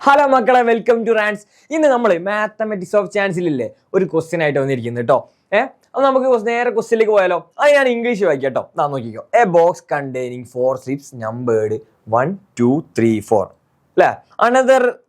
Hello മക്കളെ, welcome to റാൻസ്. ഇന്ന് നമ്മൾ മാത്തമെറ്റിക്സ് ഓഫ് ചാൻസിലില്ലേ ഒരു ക്വസ്റ്റ്യൻ ആയിട്ട് വന്നിരിക്കുന്നത് കേട്ടോ. അപ്പൊ നമുക്ക് നേരെ ക്വസ്റ്റ്യനിലേക്ക് പോയാലോ. അത് ഞാൻ ഇംഗ്ലീഷ് വായിക്കാം കേട്ടോ. നോക്കിക്കോ. A box containing 4 slips numbered 1 2 3 4 അല്ലേ.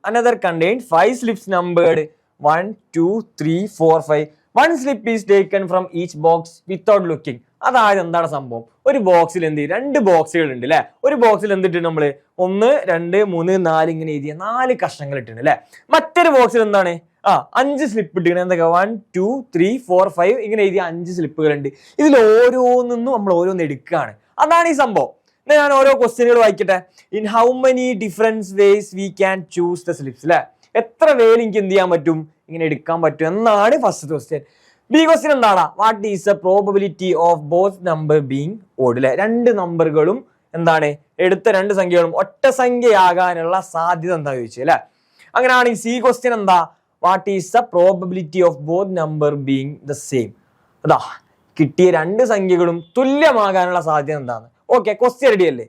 Another contain 5 slips numbered 1 2 3 4 5. 1 slip is taken from each box without looking. അതായത് എന്താണ് സംഭവം? ഒരു ബോക്സിൽ രണ്ട് ബോക്സുകൾ ഉണ്ട് അല്ലെ. ഒരു ബോക്സിൽ എന്തിട്ട് നമ്മള് 1 2 3 4 ഇങ്ങനെ എഴുതിയ 4 കഷ്ണങ്ങൾ ഇട്ടുണ്ട് അല്ലെ. മറ്റൊരു ബോക്സിൽ എന്താണ് 5 സ്ലിപ്പ് ഇട്ടിരിക്കുന്നത്. എന്തൊക്കെ 1 2 3 4 5 ഇങ്ങനെ എഴുതിയ 5 സ്ലിപ്പുകൾ ഉണ്ട്. ഇതിൽ ഓരോന്നും നമ്മൾ ഓരോന്ന് എടുക്കുകയാണ്. അതാണ് ഈ സംഭവം. ഞാൻ ഓരോ ക്വസ്റ്റ്യനുകൾ വായിക്കട്ടെ. In how many different vase we can choose the slips അല്ലെ. എത്ര വേയിൽ എനിക്ക് എന്ത് ചെയ്യാൻ പറ്റും, ഇങ്ങനെ എടുക്കാൻ പറ്റും എന്നാണ് ഫസ്റ്റ് ക്വസ്റ്റ്യൻ. ബി ക്വസ്റ്റ്യൻ എന്താണ്? What is the probability of both number being odd അല്ലെ. രണ്ട് നമ്പറുകളും എന്താണ്, എടുത്ത രണ്ട് സംഖ്യകളും ഒറ്റ സംഖ്യയാകാനുള്ള സാധ്യത എന്താ ചോദിച്ചു അല്ലെ. അങ്ങനെയാണെങ്കിൽ സി ക്വസ്റ്റ്യൻ എന്താ? What is the probability of both number being the same. അതാ കിട്ടിയ രണ്ട് സംഖ്യകളും തുല്യമാകാനുള്ള സാധ്യത എന്താണ്? ഓക്കെ, ക്വസ്റ്റ്യൻ റെഡി അല്ലേ?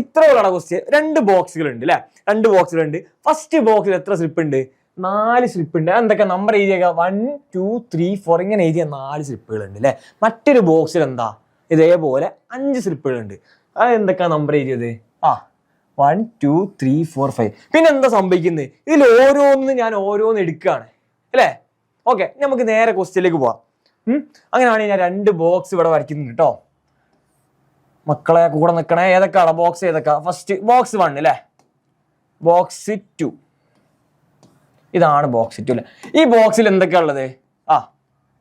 ഇത്രയുള്ള ക്വസ്റ്റ്യൻ. രണ്ട് ബോക്സുകൾ ഉണ്ട് അല്ലെ. രണ്ട് ബോക്സുകളുണ്ട്. ഫസ്റ്റ് ബോക്സിൽ എത്ര സ്ലിപ്പ് ഉണ്ട്? 4 സ്ലിപ്പ് ഉണ്ട്. എന്തൊക്കെ നമ്പർ എഴുതിയേക്ക 1 2 3 4 ഇങ്ങനെ എഴുതിയ 4 സ്ലിപ്പുകൾ ഉണ്ട് അല്ലെ. മറ്റൊരു ബോക്സിൽ എന്താ ഇതേപോലെ 5 സ്ലിപ്പുകൾ ഉണ്ട്. അത് എന്തൊക്കെയാ നമ്പർ എഴുതിയത്? 1 2 3 4 5. പിന്നെ എന്താ സംഭവിക്കുന്നത്? ഇതിൽ ഞാൻ ഓരോന്ന് എടുക്കുകയാണ് അല്ലെ. ഓക്കെ, നമുക്ക് നേരെ ക്വസ്റ്റ്യനിലേക്ക് പോവാം. അങ്ങനെയാണെങ്കിൽ ഞാൻ രണ്ട് ബോക്സ് ഇവിടെ വരയ്ക്കുന്നുണ്ട് കേട്ടോ. മക്കളെ കൂടെ നിൽക്കണേ. ഏതൊക്കെയാണ് ബോക്സ്? ഏതൊക്കെ? ഫസ്റ്റ് ബോക്സ് 1 അല്ലെ, ബോക്സ് 2. ഇതാണ് ബോക്സ് 2 അല്ലെ. ഈ ബോക്സിൽ എന്തൊക്കെയാ ഉള്ളത്?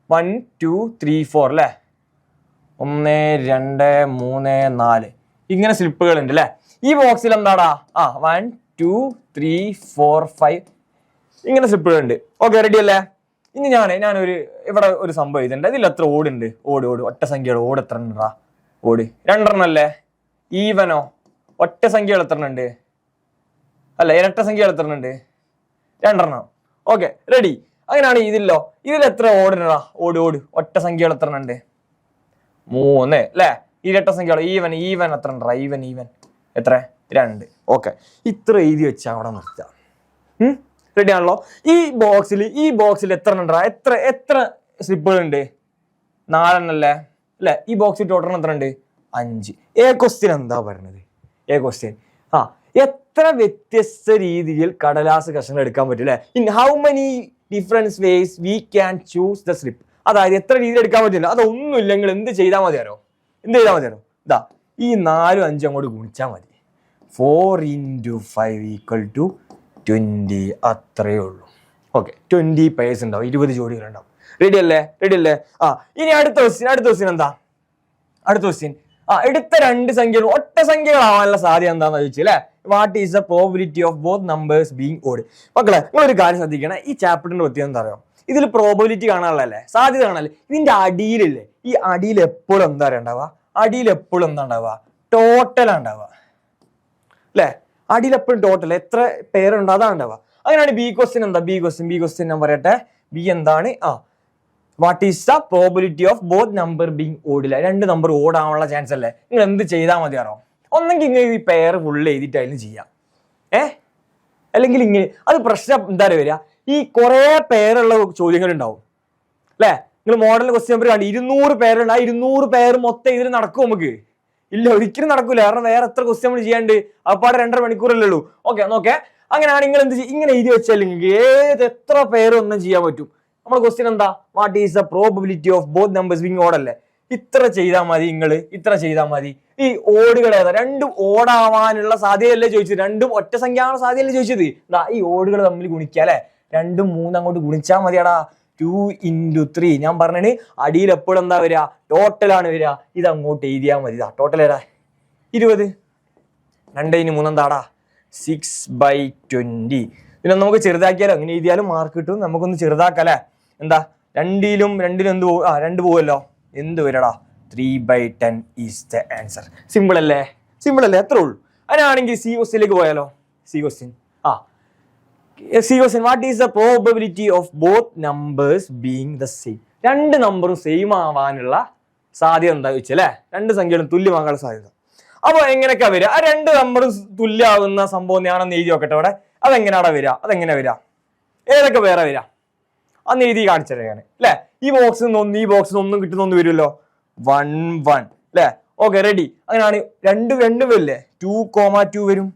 1 2 3 4 അല്ലെ. 1 2 3 4 ഇങ്ങനെ സ്ലിപ്പുകൾ ഉണ്ട് അല്ലെ. ഈ ബോക്സിൽ എന്താടാ? 1 2 3 4 5 ഇങ്ങനെ സ്ലിപ്പുകൾ ഉണ്ട്. ഓക്കെ, റെഡി അല്ലേ? ഇനി ഞാനൊരു ഇവിടെ ഒരു സംഭവം എഴുതണ്ട. ഇതിൽ എത്ര ഓടുണ്ട്? ഓട് ഒറ്റ സംഖ്യകൾ ഓട് എത്ര ഉണ്ടാ? ഓട് 2 അല്ലേ. ഈവനോ ഒറ്റ സംഖ്യകൾ എത്ര ഉണ്ട്? അല്ല, ഇരട്ട സംഖ്യകൾ എത്ര ഉണ്ട്? 2. Okay, ready. അങ്ങനെയാണ് ഇതിൽ എത്ര ഓടുന്നടാ? ഓട് ഒറ്റ സംഖ്യകൾ എത്ര ഉണ്ട്? 3 അല്ലെ. ഇരട്ട സംഖ്യകൾ ഈവൻ എത്ര ഉണ്ടാ? ഈവൻ എത്ര? 2. ഓക്കെ, ഇത്ര എഴുതി വെച്ചാ അവിടെ നിർത്താം. റെഡി ആണല്ലോ. ഈ ബോക്സിൽ എത്ര ഉണ്ടാ? എത്ര സ്ലിപ്പുകൾ ഉണ്ട്? 4 അല്ലേ. ഈ ബോക്സിൽ ടോട്ടൽ എത്ര ഉണ്ട്? 5. എ ക്വസ്റ്റ്യൻ എന്താ പറയുന്നത്? എ ക്വസ്റ്റ്യൻ എത്ര വ്യത്യസ്ത രീതിയിൽ കടലാസ് കഷ്ണങ്ങൾ എടുക്കാൻ പറ്റും അല്ലെ. In how many different vase we can choose the slip. അതായത് എത്ര രീതിയിൽ എടുക്കാൻ പറ്റില്ല. അതൊന്നും ഇല്ലെങ്കിൽ എന്ത് ചെയ്താൽ മതിയാരോ? ഇതാ ഈ 4 5 അങ്ങോട്ട് ഗുണിച്ചാൽ മതി. 4 × 5 = 20. അത്രയേ ഉള്ളൂ. ഓക്കെ, 20 പേഴ്സ് ഉണ്ടാവും. 20 ജോഡികൾ ഉണ്ടാവും. റെഡി അല്ലേ? ഇനി അടുത്ത ക്വസ്റ്റ്യൻ എന്താ? അടുത്ത ക്വസ്റ്റ്യൻ എടുത്ത രണ്ട് സംഖ്യകൾ ഒറ്റ സംഖ്യകളാവാനുള്ള സാധ്യത എന്താണെന്ന് ചോദിച്ചു അല്ലെ. What is the probability of both numbers being odd. മക്കളെ, നിങ്ങളൊരു കാര്യം ശ്രദ്ധിക്കണം. ഈ ചാപ്റ്ററിന്റെ പ്രത്യേകത എന്താ അറിയോ? ഇതിൽ പ്രോബിലിറ്റി കാണാനുള്ളല്ലേ, സാധ്യത കാണാനല്ലേ. ഇതിന്റെ അടിയിലില്ലേ, ഈ അടിയിൽ എപ്പോഴും എന്താ ഉണ്ടാവുക? അടിയിൽ എപ്പോഴും എന്താ ഉണ്ടാവുക? ടോട്ടലാ ഉണ്ടാവുക അല്ലെ. അടിയിൽ എപ്പോഴും ടോട്ടൽ എത്ര പേരുണ്ടോ അതാണ് ഉണ്ടാവുക. അങ്ങനെയാണ് ബി ക്വസ്റ്റ്യൻ എന്താ? ബി ക്വസ്റ്റ്യൻ ഞാൻ പറയട്ടെ. ബി എന്താണ്? What is the probability of both number being ഓഡില്ല. രണ്ട് നമ്പർ ഓടാനുള്ള ചാൻസ് അല്ലേ. നിങ്ങൾ എന്ത് ചെയ്താൽ മതിയാറോ? ഒന്നെങ്കിൽ ഇങ്ങനെ ഈ പെയർ ഫുള്ള് എഴുതിയിട്ടായാലും ചെയ്യാം. അല്ലെങ്കിൽ ഇങ്ങനെ. അത് പ്രശ്നം എന്താ വരിക? ഈ കുറെ പേരുള്ള ചോദ്യങ്ങൾ ഉണ്ടാവും അല്ലെ. നിങ്ങൾ മോഡൽ ക്വസ്റ്റ്യൻ പേപ്പർ കണ്ട് 200 പേരുണ്ട്. 200 പേര് മൊത്തം ഇതിൽ നടക്കും? നമുക്ക് ഇല്ല, ഒരിക്കലും നടക്കൂല. കാരണം വേറെ എത്ര ക്വസ്റ്റ്യൻ നമ്മൾ ചെയ്യാണ്ട് അപ്പാടെ 2.5 മണിക്കൂറല്ലേ ഉള്ളൂ. ഓക്കെ, നോക്കേ. അങ്ങനെയാണ് നിങ്ങൾ എന്ത് ഇങ്ങനെ എഴുതി വെച്ചാൽ എത്ര പേരൊന്നും ചെയ്യാൻ പറ്റും. നമ്മുടെ ക്വസ്റ്റ്യൻ എന്താ? What is the probability of both numbers being odd അല്ലേ. ഇത്ര ചെയ്താൽ മതി. ഇത്ര ചെയ്താൽ മതി. ഈ ഓടുകൾ ഏതാ? രണ്ടും ഓടാവാനുള്ള സാധ്യതയല്ലേ ചോദിച്ചത്? രണ്ടും ഒറ്റ സംഖ്യയാണ് സാധ്യതയല്ലേ ചോദിച്ചത്? ഈ ഓടുകൾ തമ്മിൽ ഗുണിക്കുക അല്ലെ. 2 3 അങ്ങോട്ട് ഗുണിച്ചാൽ മതിയാടാ. 2 × 3. ഞാൻ പറഞ്ഞത് അടിയിൽ എപ്പോഴും എന്താ വരിക? ടോട്ടലാണ് വരിക. ഇത് അങ്ങോട്ട് എഴുതിയാൽ മതി. ടോട്ടൽ ഏതാ? 20. 2 × 3 എന്താടാ? 6/20. പിന്നെ നമുക്ക് ചെറുതാക്കിയാലോ? അങ്ങനെ എഴുതിയാലും മാർക്ക് കിട്ടും. നമുക്കൊന്ന് ചെറുതാക്കല്ലേ. എന്താ? രണ്ടിലും എന്ത് പോകും? 2 പോവല്ലോ. എന്ത് വരടാ? 3/10 ഈസ് ദ ആൻസർ. സിമ്പിൾ അല്ലേ? എത്ര ഉള്ളൂ. അതിനാണെങ്കിൽ സി ക്വസ്റ്റ്യനിലേക്ക് പോയാലോ. C question what is the probability of both numbers being the same. രണ്ട് നമ്പറും സെയിം ആവാനുള്ള സാധ്യത എന്താ ചോദിച്ചല്ലേ. രണ്ട് സംഖ്യകളും തുല്യമാകാനുള്ള സാധ്യത. അപ്പൊ എങ്ങനെയൊക്കെ വരിക? ആ രണ്ട് നമ്പറും തുല്യമാകുന്ന സംഭവം ഞാനൊന്ന് എഴുതി നോക്കട്ടെ. അവിടെ അതെങ്ങനെയാടാ വരിക? അതെങ്ങനെ വരിക? ഏതൊക്കെ പേരാ വരിക? അന്ന് എഴുതി കാണിച്ചറിയാണ് അല്ലെ. ഈ ബോക്സിൽ നിന്ന് ഒന്ന്, ഈ ബോക്സിൽ നിന്ന് ഒന്നും കിട്ടുന്നൊന്ന് വരുമല്ലോ. 1 1 അല്ലെ. Okay, ready. അങ്ങനെയാണ് രണ്ടും വരില്ലേ? 2,2 വരും.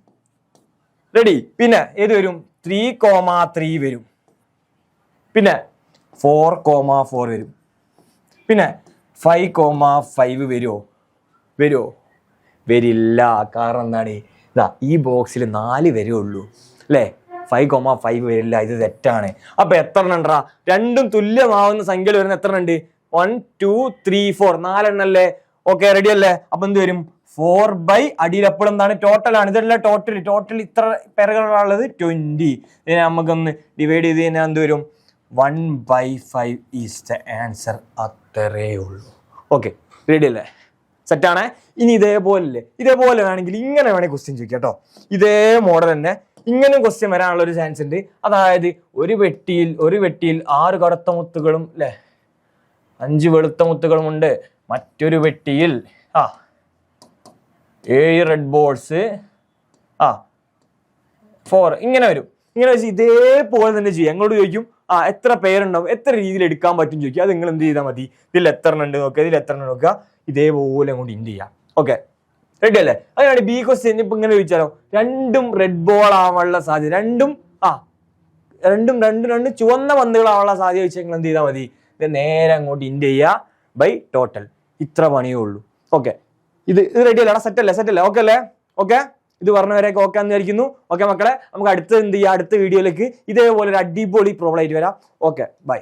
റെഡി. പിന്നെ ഏത് വരും? 3,3 വരും. പിന്നെ 4,4 വരും. പിന്നെ 5,5 വരുമോ? വരില്ല. കാരണം എന്താണ്? ഇതാ ഈ ബോക്സിൽ 4 വരുള്ളൂ അല്ലേ. 5,5 വരില്ല. ഇത് തെറ്റാണ്. അപ്പൊ എത്ര എണ്ണ? രണ്ടും തുല്യമാവുന്ന സംഖ്യയിൽ വരുന്ന എത്ര ഉണ്ട്? 1 2 3 4 4 അല്ലേ. ഓക്കെ, റെഡി അല്ലേ? അപ്പൊ എന്ത് വരും? 4 അടിയിൽ എപ്പോഴും എന്താണ്? ടോട്ടൽ ആണ്. ഇതല്ല ടോട്ടൽ ഇത്ര പേരുകളുള്ളത് 20. ഇതിനെ നമുക്കൊന്ന് ഡിവൈഡ് ചെയ്ത് കഴിഞ്ഞാൽ എന്ത് വരും? 1/5 ഈസ് ദ ആൻസർ. അത്രേ ഉള്ളൂ. ഓക്കെ, റെഡി അല്ലേ? സെറ്റാണ്. ഇനി ഇതേപോലെ വേണമെങ്കിൽ ഇങ്ങനെ വേണമെങ്കിൽ ക്വസ്റ്റ്യൻ ചോദിക്കാം കേട്ടോ. ഇതേ മോഡൽ തന്നെ ഇങ്ങനെ ക്വസ്റ്റ്യൻ വരാനുള്ള ഒരു ചാൻസ് ഉണ്ട്. അതായത് ഒരു വെട്ടിയിൽ 6 കറുത്ത മുത്തുകളും അല്ലെ 5 വെളുത്ത മുത്തുകളും ഉണ്ട്. മറ്റൊരു വെട്ടിയിൽ 7 റെഡ് ബോൾസ് 4 ഇങ്ങനെ വരും. ഇങ്ങനെ വെച്ച് ഇതേപോലെ തന്നെ ചെയ്യാം. ഞങ്ങളോട് ചോദിക്കും എത്ര പേരുണ്ടാവും, എത്ര രീതിയിൽ എടുക്കാൻ പറ്റും ചോദിക്കുക. അത് നിങ്ങൾ എന്ത് ചെയ്താൽ മതി? ഇതിൽ എത്ര ഉണ്ട് നോക്കുക, ഇതിൽ എത്ര ഉണ്ട് നോക്കുക. ഇതേപോലെ അങ്ങോട്ട് ഇൻഡ് ചെയ്യാം. ഓക്കെ, റെഡി അല്ലേ? അങ്ങനെയാണ് ബി ക്വസ്റ്റ്യൻ. ഇപ്പൊ ഇങ്ങനെ ചോദിച്ചാലോ, രണ്ടും റെഡ് ബോൾ ആവാനുള്ള സാധ്യത, രണ്ടും ചുവന്ന പന്തുകളാവാനുള്ള സാധ്യത വെച്ചാൽ നിങ്ങൾ എന്ത് ചെയ്താൽ മതി? ഇത് നേരെ അങ്ങോട്ട് ഇൻഡ് ചെയ്യുക ബൈ ടോട്ടൽ. ഇത്ര പണിയേ ഉള്ളൂ. ഓക്കെ, ഇത് റെഡി അല്ലേ? സെറ്റ് അല്ലേ? ഓക്കെ അല്ലേ? ഓക്കെ, ഇത് പറഞ്ഞവരെയൊക്കെ ഓക്കെ എന്ന് വിചാരിക്കുന്നു. ഓക്കെ മക്കളെ, നമുക്ക് അടുത്ത എന്ത് ചെയ്യാം? അടുത്ത വീഡിയോയിലേക്ക് ഇതേപോലെ ഒരു അടിപൊളി പ്രോബ്ലം ആയിട്ട് വരാം. Okay, by.